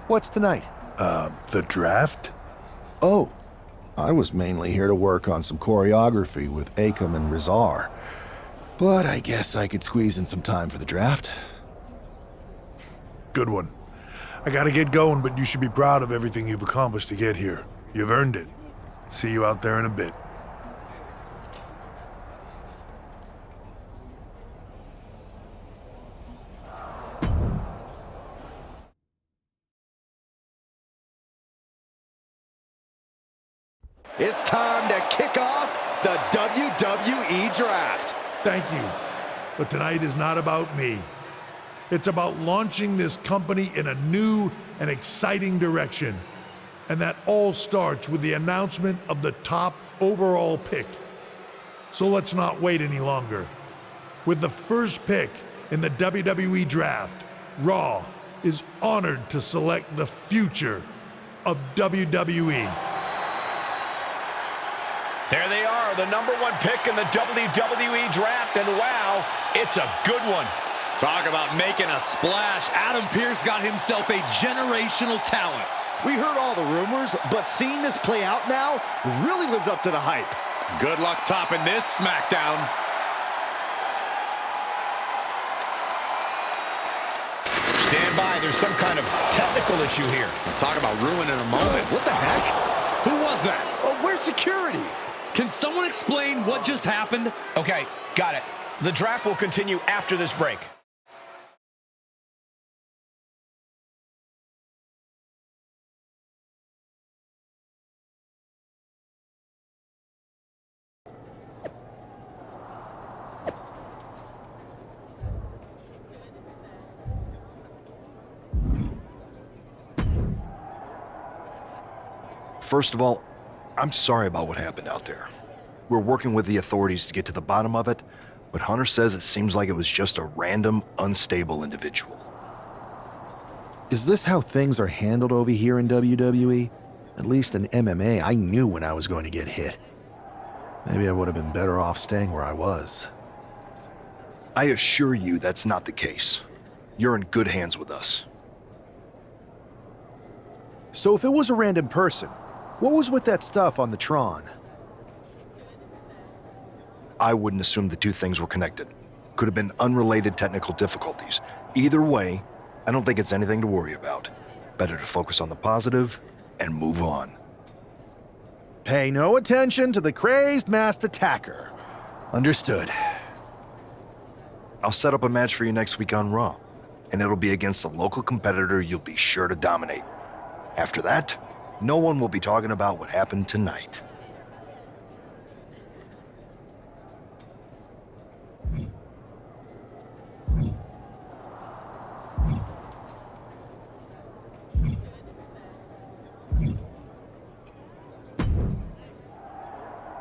What's tonight? The draft? Oh, I was mainly here to work on some choreography with Akam and Rizar. But I guess I could squeeze in some time for the draft. Good one. I gotta get going, but you should be proud of everything you've accomplished to get here. You've earned it. See you out there in a bit. It's time to kick off the WWE Draft. Thank you. But tonight is not about me. It's about launching this company in a new and exciting direction. And that all starts with the announcement of the top overall pick. So let's not wait any longer. With the first pick in the WWE Draft, Raw is honored to select the future of WWE. There they are, the number one pick in the WWE Draft, and wow, it's a good one. Talk about making a splash. Adam Pearce got himself a generational talent. We heard all the rumors, but seeing this play out now really lives up to the hype. Good luck topping this SmackDown. Stand by, there's some kind of technical issue here. Talk about ruining a moment. What the heck? Who was that? Oh, where's security? Can someone explain what just happened? Okay, got it. The draft will continue after this break. First of all, I'm sorry about what happened out there. We're working with the authorities to get to the bottom of it, but Hunter says it seems like it was just a random, unstable individual. Is this how things are handled over here in WWE? At least in MMA, I knew when I was going to get hit. Maybe I would have been better off staying where I was. I assure you that's not the case. You're in good hands with us. So if it was a random person, what was with that stuff on the Tron? I wouldn't assume the two things were connected. Could have been unrelated technical difficulties. Either way, I don't think it's anything to worry about. Better to focus on the positive and move on. Pay no attention to the crazed masked attacker. Understood. I'll set up a match for you next week on Raw, and it'll be against a local competitor you'll be sure to dominate. After that, no one will be talking about what happened tonight.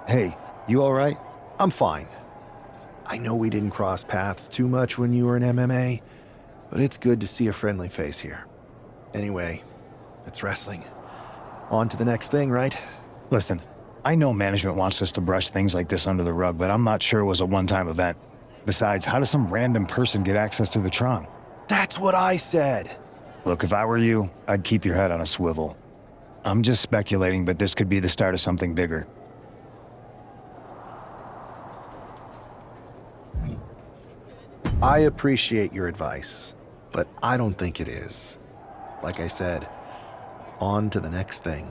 Hey, you all right? I'm fine. I know we didn't cross paths too much when you were in MMA, but it's good to see a friendly face here. Anyway, it's wrestling. On to the next thing, right? Listen, I know management wants us to brush things like this under the rug, but I'm not sure it was a one-time event. Besides, how does some random person get access to the Tron? That's what I said. Look, if I were you, I'd keep your head on a swivel. I'm just speculating, but this could be the start of something bigger. I appreciate your advice, but I don't think it is. Like I said, on to the next thing.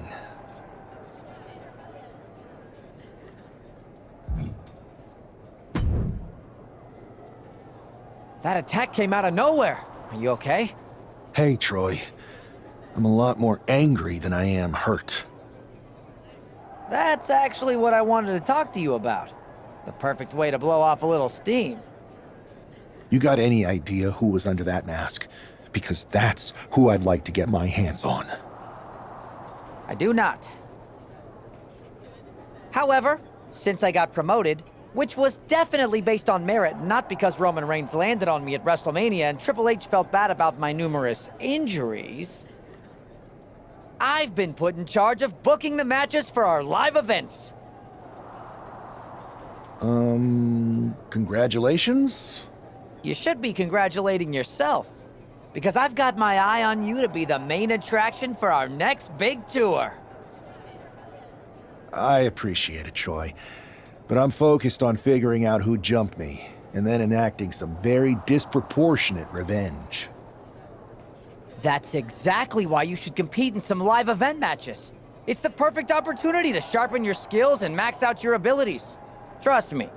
That attack came out of nowhere. Are you okay? Hey, Troy. I'm a lot more angry than I am hurt. That's actually what I wanted to talk to you about. The perfect way to blow off a little steam. You got any idea who was under that mask? Because that's who I'd like to get my hands on. I do not. However, since I got promoted, which was definitely based on merit, not because Roman Reigns landed on me at WrestleMania and Triple H felt bad about my numerous injuries, I've been put in charge of booking the matches for our live events. Congratulations? You should be congratulating yourself. because I've got my eye on you to be the main attraction for our next big tour. I appreciate it, Troy. But I'm focused on figuring out who jumped me, and then enacting some very disproportionate revenge. That's exactly why you should compete in some live event matches. It's the perfect opportunity to sharpen your skills and max out your abilities. Trust me,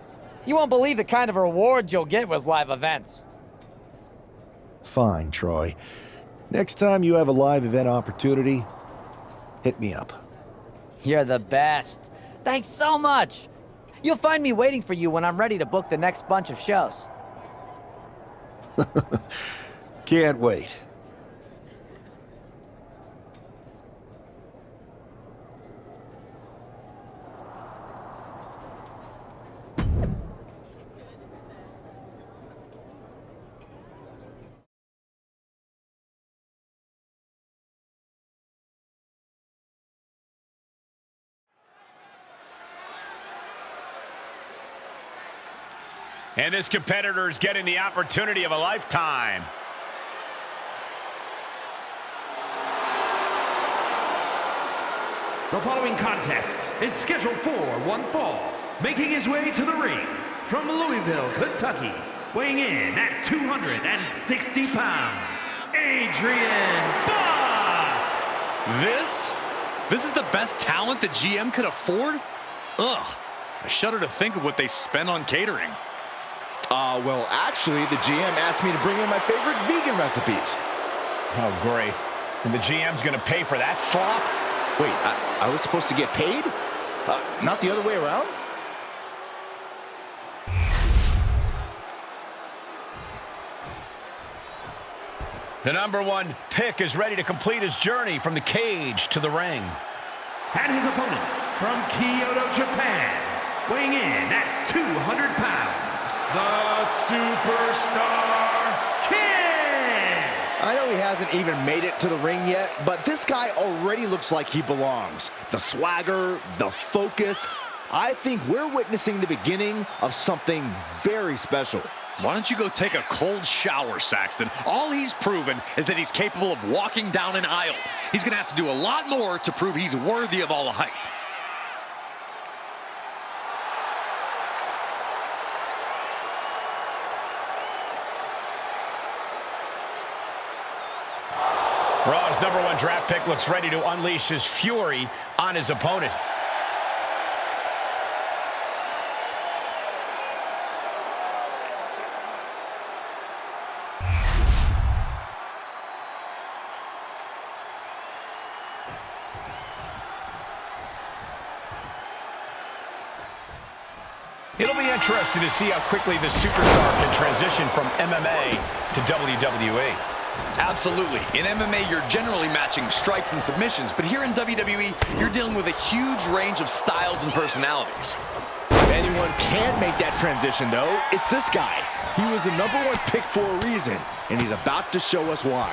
you won't believe the kind of rewards you'll get with live events. Fine, Troy. Next time you have a live event opportunity, hit me up. You're the best. Thanks so much. You'll find me waiting for you when I'm ready to book the next bunch of shows. Can't wait. And this competitor is getting the opportunity of a lifetime. The following contest is scheduled for one fall. Making his way to the ring from Louisville, Kentucky, weighing in at 260 pounds, Adrian Bach! This is the best talent the GM could afford? Ugh, I shudder to think of what they spend on catering. Well, actually, the GM asked me to bring in my favorite vegan recipes. Oh, great. And the GM's gonna pay for that slop? Wait, I was supposed to get paid? Not the other way around? The #1 pick is ready to complete his journey from the cage to the ring. And his opponent from Kyoto, Japan, weighing in at 200 pounds, the Superstar Kid! I know he hasn't even made it to the ring yet, but this guy already looks like he belongs. The swagger, the focus. I think we're witnessing the beginning of something very special. Why don't you go take a cold shower, Saxton? All he's proven is that he's capable of walking down an aisle. He's gonna have to do a lot more to prove he's worthy of all the hype. Raw's #1 draft pick looks ready to unleash his fury on his opponent. It'll be interesting to see how quickly the superstar can transition from MMA to WWE. Absolutely. In MMA, you're generally matching strikes and submissions, but here in WWE, you're dealing with a huge range of styles and personalities. If anyone can make that transition, though, it's this guy. He was the #1 pick for a reason, and he's about to show us why.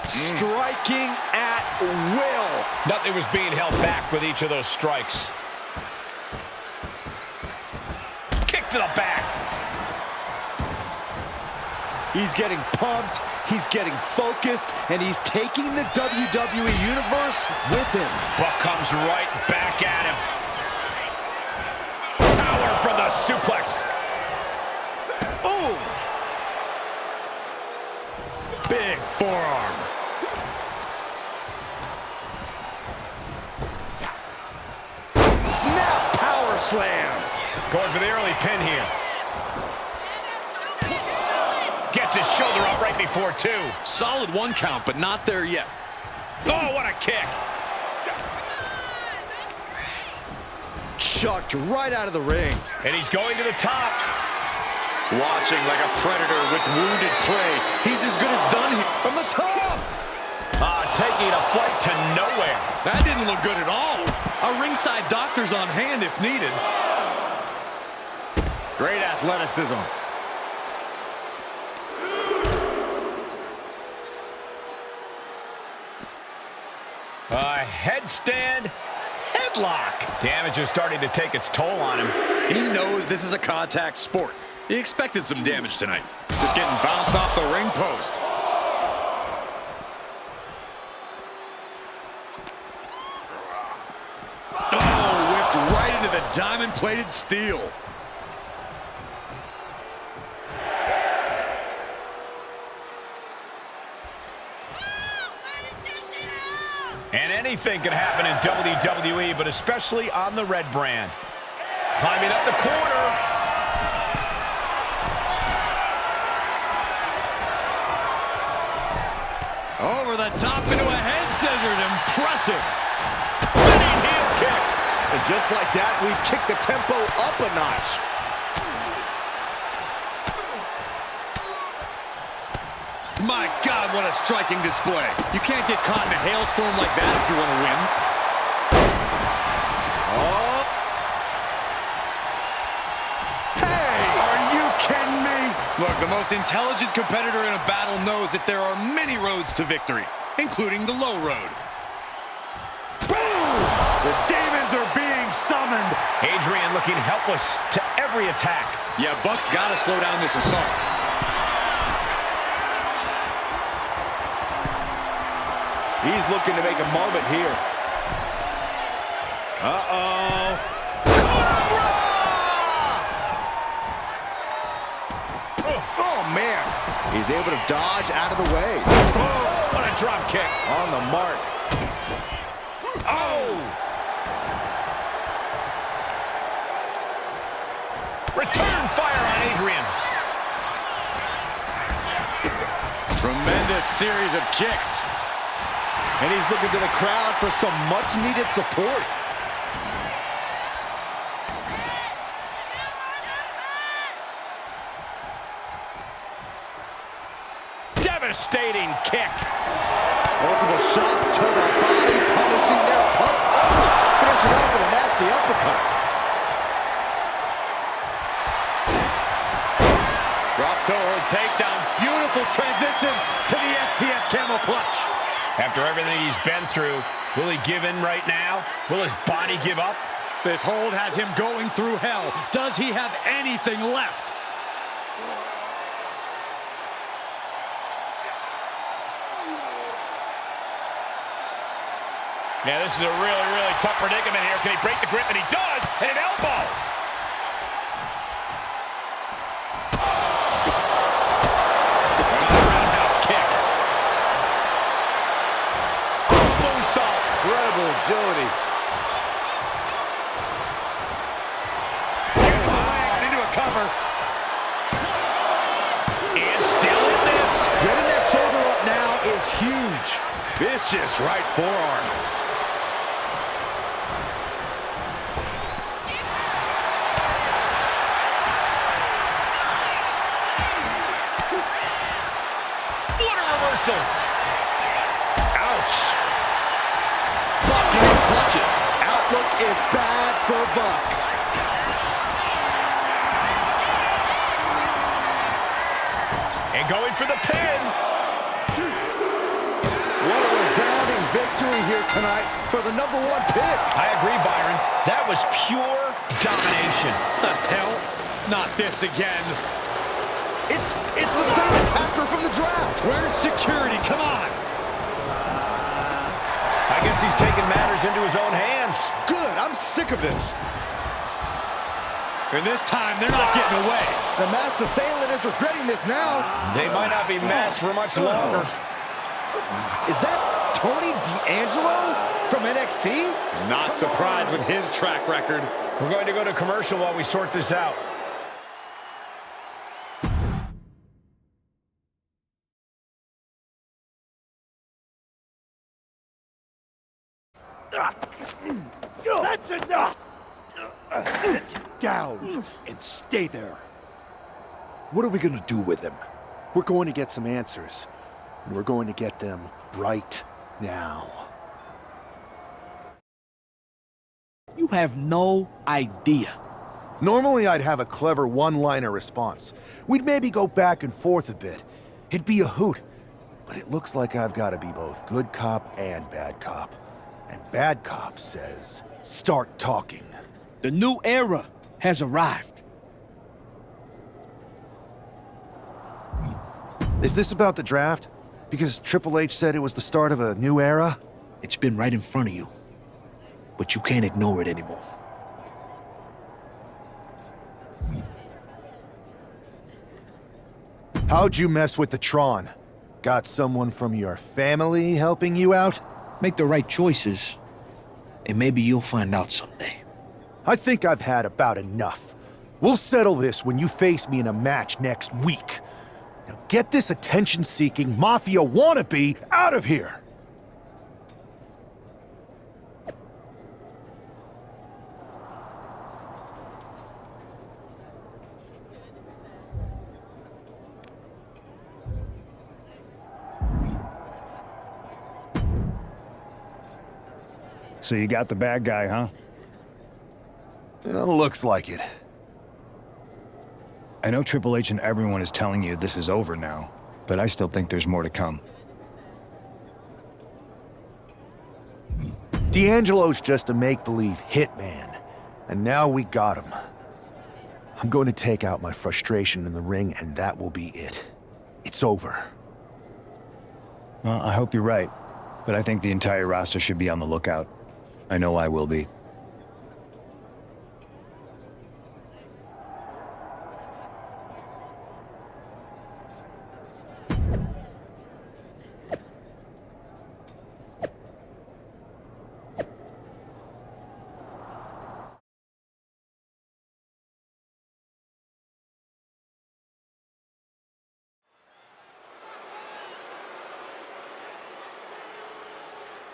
Striking at will. Nothing was being held back with each of those strikes. Kick to the back. He's getting pumped, he's getting focused, and he's taking the WWE Universe with him. Buck comes right back at him. Power from the suplex. Boom! Big forearm. Snap power slam. Going for the early pin here. Gets his shoulder up right before 2. Solid 1 count, but not there yet. Oh, what a kick. Chucked right out of the ring. And he's going to the top. Watching like a predator with wounded prey. He's as good as done here. From the top. Taking a flight to nowhere. That didn't look good at all. A ringside doctor's on hand if needed. Great athleticism. Headstand, headlock. Damage is starting to take its toll on him. He knows this is a contact sport. He expected some damage tonight. Just getting bounced off the ring post. Oh, whipped right into the diamond-plated steel. And anything can happen in WWE, but especially on the red brand. Climbing up the corner. Over the top into a head scissors. Impressive. Spinning heel kick. And just like that, we've kicked the tempo up a notch. My God, what a striking display. You can't get caught in a hailstorm like that if you want to win. Oh. Hey, are you kidding me? Look, the most intelligent competitor in a battle knows that there are many roads to victory, including the low road. Boom! The demons are being summoned. Adrian looking helpless to every attack. Yeah, Buck's got to slow down this assault. He's looking to make a moment here. Uh-oh. Oh, man. He's able to dodge out of the way. Oh, what a drop kick. On the mark. Oh! Return fire on Adrian. Tremendous series of kicks. And he's looking to the crowd for some much-needed support. Devastating kick. Multiple shots to the body, punishing their opponent. Finishing up with a nasty uppercut. Drop toe hold takedown. Beautiful transition to the STF camel clutch. After everything he's been through, will he give in right now? Will his body give up? This hold has him going through hell. Does he have anything left? Yeah, this is a really, really tough predicament here. Can he break the grip? And he does! And an elbow! Roundhouse kick. Moonsault. Incredible agility. Into a cover. And still in this. Getting that shoulder up now is huge. Vicious right forearm. Ouch. Buck in his clutches. Outlook is bad for Buck. And going for the pin. What a resounding victory here tonight for the #1 pick. I agree, Byron. That was pure domination. The hell? Not this again. It's the same attacker from the draft. Where's security? Come on. I guess he's taking matters into his own hands. Good, I'm sick of this. And this time, they're not getting away. The masked assailant is regretting this now. They might not be masked for much longer. Is that Tony D'Angelo from NXT? Not surprised with his track record. We're going to go to commercial while we sort this out. That's enough! Sit down and stay there. What are we gonna do with him? We're going to get some answers, and we're going to get them right now. You have no idea. Normally I'd have a clever one-liner response. We'd maybe go back and forth a bit. It'd be a hoot. But it looks like I've got to be both good cop and bad cop. And bad cop says, start talking. The new era has arrived. Is this about the draft? Because Triple H said it was the start of a new era? It's been right in front of you, but you can't ignore it anymore. How'd you mess with the Tron? Got someone from your family helping you out? Make the right choices, and maybe you'll find out someday. I think I've had about enough. We'll settle this when you face me in a match next week. Now get this attention-seeking Mafia wannabe out of here! So you got the bad guy, huh? Looks like it. I know Triple H and everyone is telling you this is over now, but I still think there's more to come. D'Angelo's just a make-believe hitman, and now we got him. I'm going to take out my frustration in the ring, and that will be it. It's over. Well, I hope you're right, but I think the entire roster should be on the lookout. I know I will be.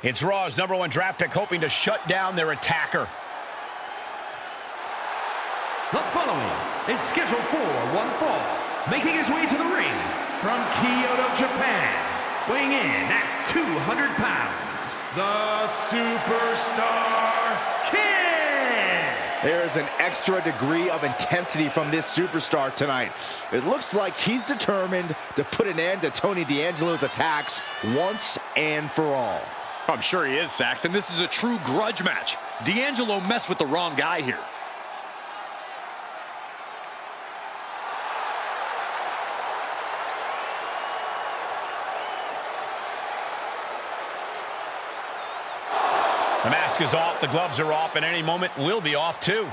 It's Raw's #1 draft pick hoping to shut down their attacker. The following is scheduled for one fall, making his way to the ring from Kyoto, Japan, weighing in at 200 pounds, the Superstar Kid! There is an extra degree of intensity from this superstar tonight. It looks like he's determined to put an end to Tony D'Angelo's attacks once and for all. I'm sure he is, Saxton. This is a true grudge match. D'Angelo messed with the wrong guy here. The mask is off, the gloves are off, and any moment we'll be off too.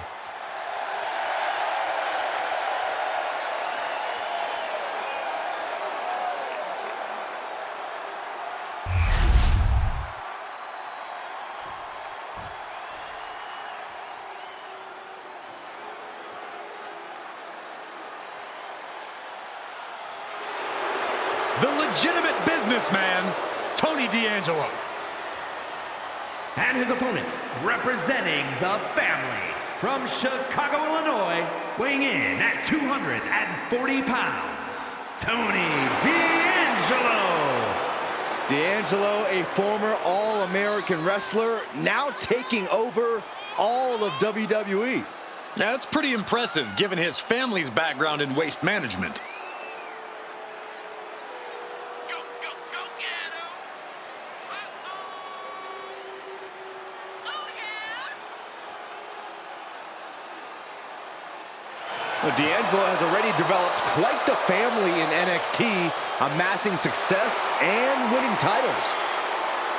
The legitimate businessman, Tony D'Angelo. And his opponent, representing the family, from Chicago, Illinois, weighing in at 240 pounds, Tony D'Angelo. D'Angelo, a former All-American wrestler, now taking over all of WWE. Now, that's pretty impressive, given his family's background in waste management. D'Angelo has already developed quite the family in NXT, amassing success and winning titles.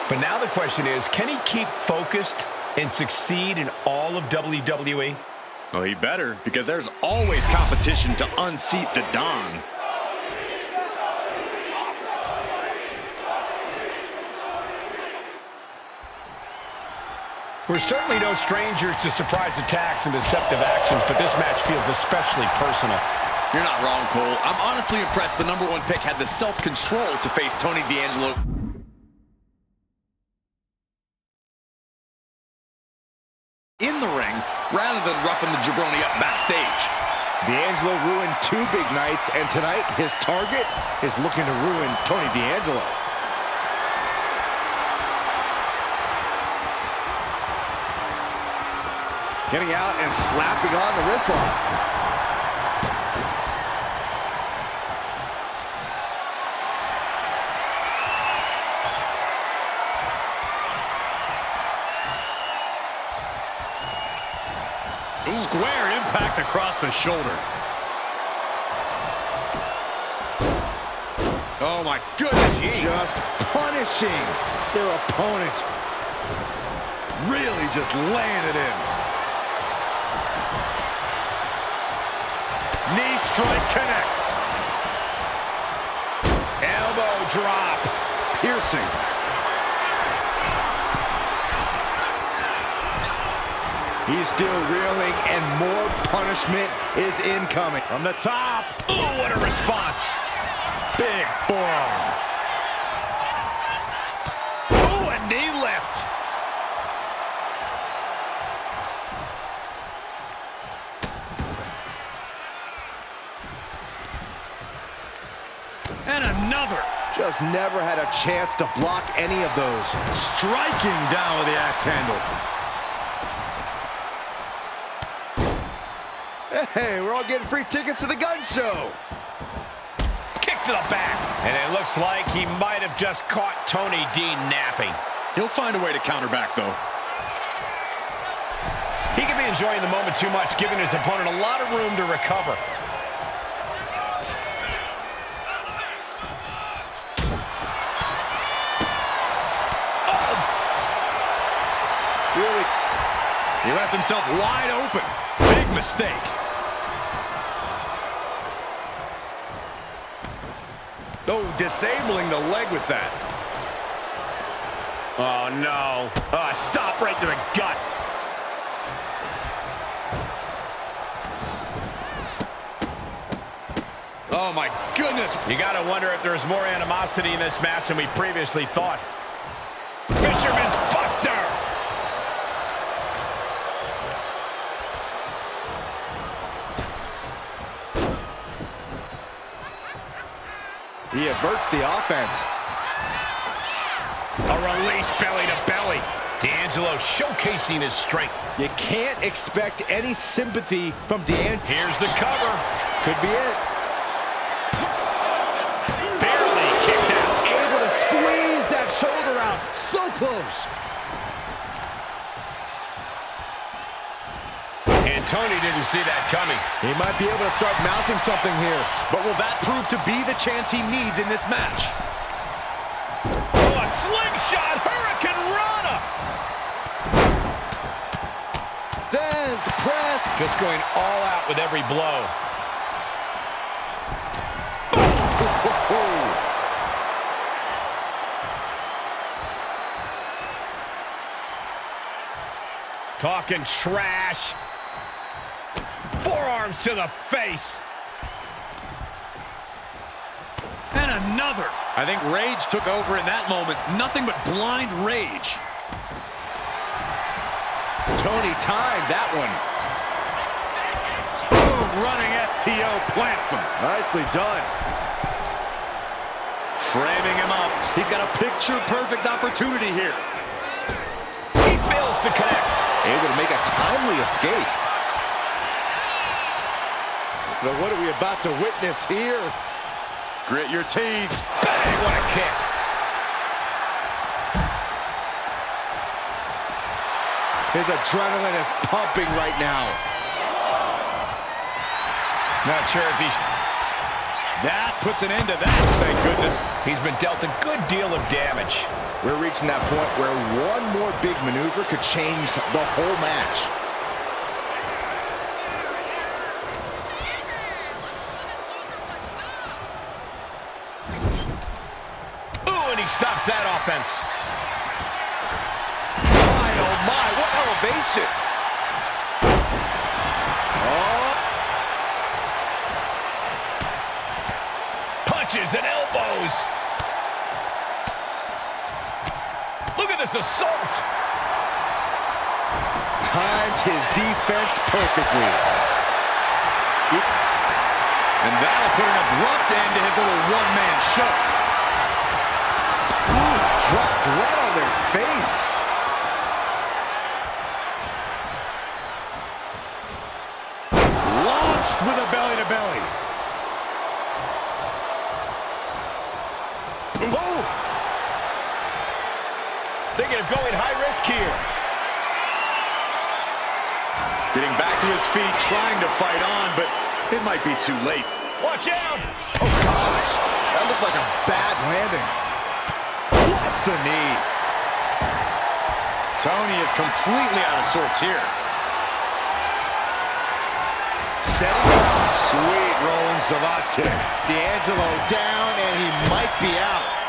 But now the question is, can he keep focused and succeed in all of WWE? Well, he better, because there's always competition to unseat the Don. We're certainly no strangers to surprise attacks and deceptive actions, but this match feels especially personal. You're not wrong, Cole. I'm honestly impressed the #1 pick had the self-control to face Tony D'Angelo in the ring, rather than roughing the jabroni up backstage. D'Angelo ruined 2 big nights, and tonight his target is looking to ruin Tony D'Angelo. Getting out and slapping on the wrist lock. Square impact across the shoulder. Oh, my goodness. Just punishing their opponent. Really just laying it in. Knee strike connects. Elbow drop. Piercing. He's still reeling, and more punishment is incoming. From the top. Ooh, what a response. Big forearm. Ooh, a knee lift. And another. Just never had a chance to block any of those. Striking down with the axe handle. Hey, we're all getting free tickets to the gun show. Kick to the back. And it looks like he might have just caught Tony D napping. He'll find a way to counter back, though. He could be enjoying the moment too much, giving his opponent a lot of room to recover. Really? He left himself wide open. Big mistake. Oh, disabling the leg with that. Oh, no. Stop right to the gut. Oh, my goodness. You got to wonder if there's more animosity in this match than we previously thought. Fisherman's Buster. He averts the offense. A release belly to belly. D'Angelo showcasing his strength. You can't expect any sympathy from D'Angelo. Here's the cover. Could be it. Barely kicks out. Able to squeeze that shoulder out. So close. And Tony didn't see that coming. He might be able to start mounting something here. But will that prove to be the chance he needs in this match? Oh, a slingshot Hurricane Rana. Thesz press. Just going all out with every blow. Talking trash. Forearms to the face. And another. I think rage took over in that moment. Nothing but blind rage. Tony timed that one. Boom, running STO plants him. Nicely done. Framing him up. He's got a picture-perfect opportunity here. He fails to connect. Able to make a timely escape. But what are we about to witness here? Grit your teeth. Bang, what a kick. His adrenaline is pumping right now. Not sure if he's... That puts an end to that, thank goodness. He's been dealt a good deal of damage. We're reaching that point where one more big maneuver could change the whole match. Ooh, and he stops that offense. My, oh my, what elevation. Oh. Punches and elbows. Look at this assault. Timed his defense perfectly. And that'll put an abrupt end to his little one-man show. Ooh, dropped right on their face. Launched with a belly-to-belly. Boom. Thinking of going high risk here. Getting back to his feet, trying to fight on, but it might be too late. Watch out! Oh, gosh. That looked like a bad landing. Watch the knee. Tony is completely out of sorts here. Setting up. Sweet rolling savate kick. D'Angelo down, and he might be out.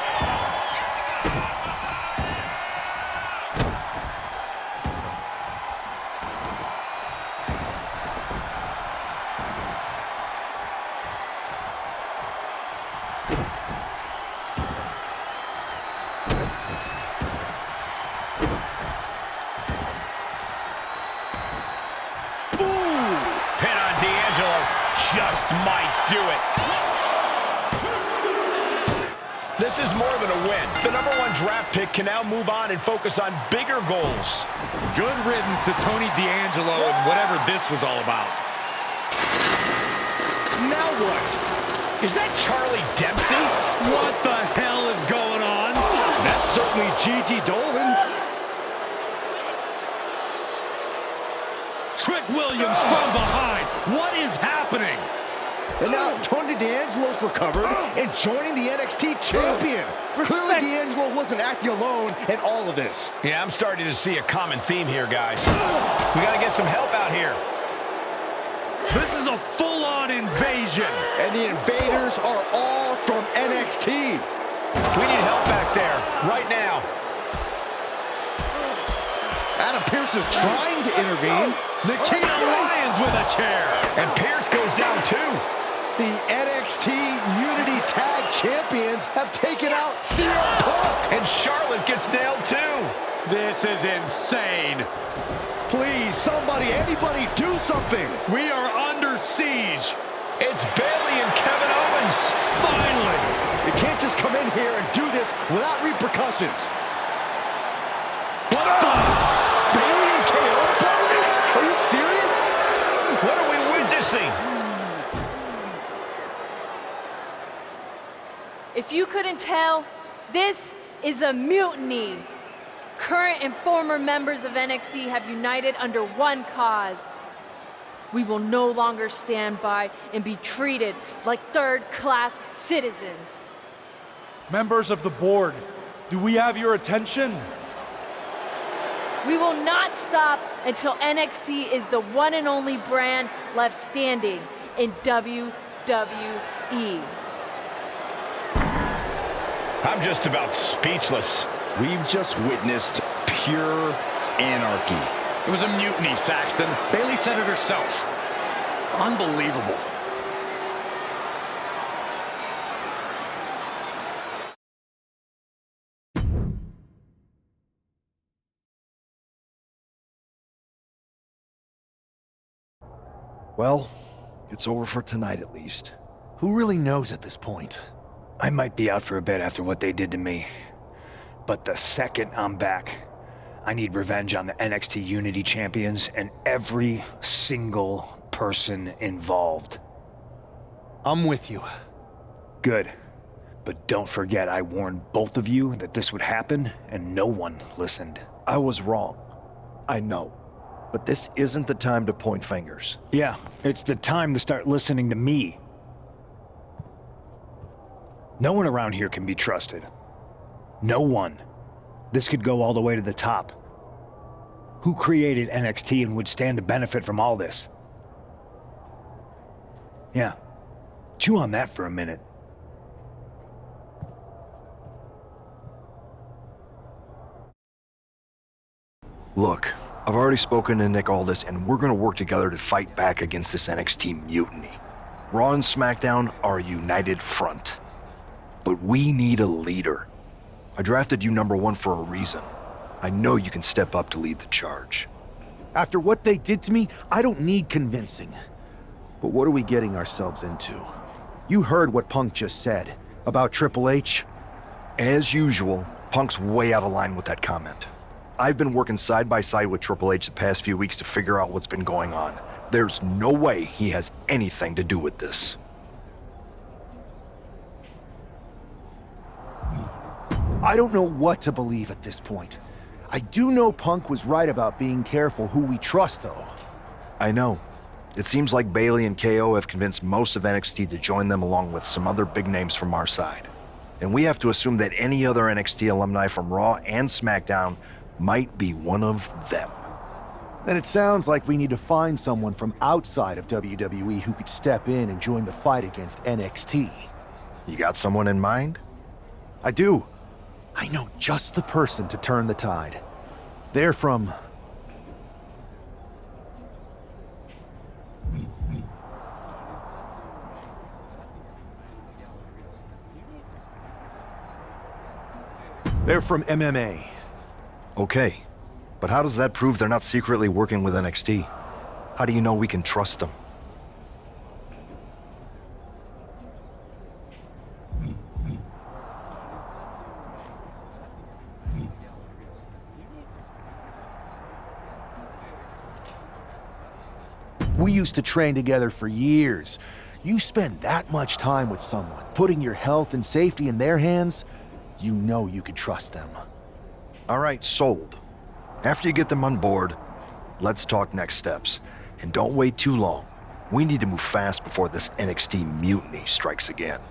Just might do it. This is more than a win. The #1 draft pick can now move on and focus on bigger goals. Good riddance to Tony D'Angelo and whatever this was all about. Now what? Is that Charlie Dempsey? What the hell is going on? That's certainly Gigi Dolan. Trick Williams from behind. What is happening? And now Tony D'Angelo's recovered and joining the NXT champion. Clearly D'Angelo wasn't acting alone in all of this. Yeah, I'm starting to see a common theme here, guys. We got to get some help out here. This is a full-on invasion. And the invaders are all from NXT. We need help back there, right now. Adam Pearce is trying to intervene. Nikita Lyons with a chair. And Pearce goes down too. The NXT Unity Tag Champions have taken out CM Punk. And Charlotte gets nailed too. This is insane. Please, somebody, anybody, do something. We are under siege. It's Bayley and Kevin Owens. Finally. You can't just come in here and do this without repercussions. What the? Bayley and KO part of this? Are you serious? What are we witnessing? If you couldn't tell, this is a mutiny. Current and former members of NXT have united under one cause. We will no longer stand by and be treated like third-class citizens. Members of the board, do we have your attention? We will not stop until NXT is the one and only brand left standing in WWE. I'm just about speechless. We've just witnessed pure anarchy. It was a mutiny, Saxton. Bayley said it herself. Unbelievable. Well, it's over for tonight at least. Who really knows at this point? I might be out for a bit after what they did to me. But the second I'm back, I need revenge on the NXT Unity Champions and every single person involved. I'm with you. Good. But don't forget I warned both of you that this would happen, and no one listened. I was wrong. I know. But this isn't the time to point fingers. Yeah, it's the time to start listening to me. No one around here can be trusted. No one. This could go all the way to the top. Who created NXT and would stand to benefit from all this? Yeah. Chew on that for a minute. Look, I've already spoken to Nick Aldis, and we're gonna work together to fight back against this NXT mutiny. Raw and SmackDown are a united front. But we need a leader. I drafted you #1 for a reason. I know you can step up to lead the charge. After what they did to me, I don't need convincing. But what are we getting ourselves into? You heard what Punk just said about Triple H. As usual, Punk's way out of line with that comment. I've been working side by side with Triple H the past few weeks to figure out what's been going on. There's no way he has anything to do with this. I don't know what to believe at this point. I do know Punk was right about being careful who we trust, though. I know. It seems like Bailey and KO have convinced most of NXT to join them along with some other big names from our side. And we have to assume that any other NXT alumni from Raw and SmackDown might be one of them. Then it sounds like we need to find someone from outside of WWE who could step in and join the fight against NXT. You got someone in mind? I do. I know just the person to turn the tide. They're from... They're from MMA. Okay, but how does that prove they're not secretly working with NXT? How do you know we can trust them? We used to train together for years. You spend that much time with someone, putting your health and safety in their hands, you know you can trust them. All right, sold. After you get them on board, let's talk next steps. And don't wait too long. We need to move fast before this NXT mutiny strikes again.